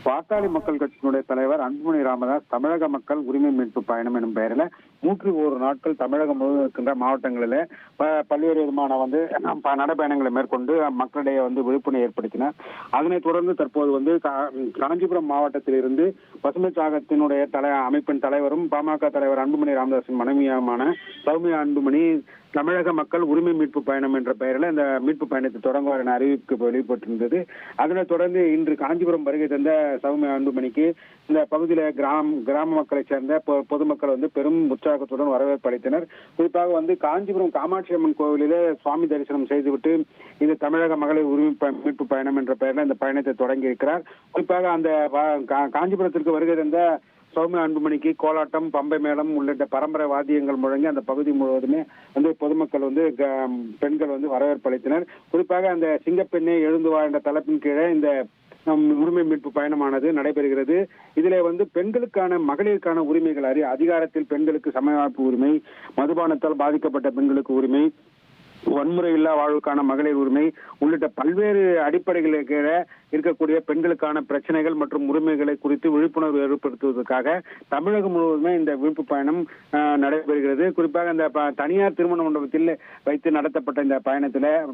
பாட்டாளி மக்கள் கட்சியினுடைய தலைவர் அன்புமணி ராமதாஸ் தமிழக மக்கள் உரிமை மீட்பு பயணம் எனும் பெயரில் 101 நாட்கள் தமிழகம் முழுவதும் இருக்கின்ற மாவட்டங்களில் பல்வேறு விதமான நடைபயணங்களை மேற்கொண்டு மக்களிடையே விழிப்புணர்வு ஏற்படுத்தினார். அதனைத் தொடர்ந்து தற்போது காஞ்சிபுரம் மாவட்டத்திலிருந்து பசுமை சாகத்தினுடைய அமைப்பின் தலைவரும் பாமக தலைவர் அன்புமணி ராமதாஸின் மனைவியுமான சௌமியா அன்புமணி தமிழக மக்கள் உரிமை மீட்பு பயணம் என்ற பெயரில் இந்த மீட்பு பயணத்தை தொடங்குவார் என அறிவிப்பு வெளியிட்டிருந்தது. அதனைத் தொடர்ந்து இன்று காஞ்சிபுரம் வருகை தந்த சௌமியா அன்புமணிக்கு இந்த பகுதியில கிராம மக்களை சேர்ந்த பொதுமக்கள் பெரும் உற்சாகத்துடன் வரவேற்பு அளித்தனர். குறிப்பாக காஞ்சிபுரம் காமாட்சி அம்மன் கோவிலிலே சுவாமி தரிசனம் செய்துவிட்டு இந்த தமிழக மகளிர் உரிமை மீட்பு பயணம் என்ற பெயரில் இந்த பயணத்தை தொடங்கி இருக்கிறார். குறிப்பாக அந்த காஞ்சிபுரத்திற்கு வருகை தந்த சௌமியா அன்புமணிக்கு கோலாட்டம், பம்பை மேளம் உள்ளிட்ட பரம்பரை வாத்தியங்கள் முழங்கி அந்த பகுதி முழுவதுமே பொதுமக்கள் பெண்கள் வரவேற்பு அளித்தனர். குறிப்பாக அந்த சிங்கப்பெண்ணே எழுந்து வா என்ற தலைப்பின் கீழே இந்த உரிமை மீட்பு பயணமானது நடைபெறுகிறது. இதிலே பெண்களுக்கான மகளிருக்கான உரிமைகள் அதிகாரத்தில் பெண்களுக்கு சம வாய்ப்பு உரிமை, மதுபானத்தால் பாதிக்கப்பட்ட பெண்களுக்கு உரிமை, வன்முறை இல்லா வாழ்வுக்கான மகளிர் உரிமை உள்ளிட்ட பல்வேறு அடிப்படைகளுக்கு இருக்கக்கூடிய பெண்களுக்கான பிரச்சனைகள் மற்றும் உரிமைகளை குறித்து விழிப்புணர்வு ஏற்படுத்துவதற்காக தமிழகம் முழுவதுமே இந்த மீட்பு பயணம் நடைபெறுகிறது. குறிப்பாக இந்த தனியார் திருமண மண்டபத்தில் வைத்து நடத்தப்பட்ட இந்த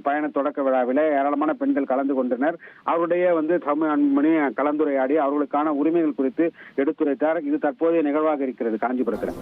பயண தொடக்க விழாவில் ஏராளமான பெண்கள் கலந்து கொண்டனர். அவருடைய சௌமியா அன்புமணி கலந்துரையாடி அவர்களுக்கான உரிமைகள் குறித்து எடுத்துரைத்தார். இது தற்போதைய நிகழ்வாக இருக்கிறது காஞ்சிபுரத்தில்.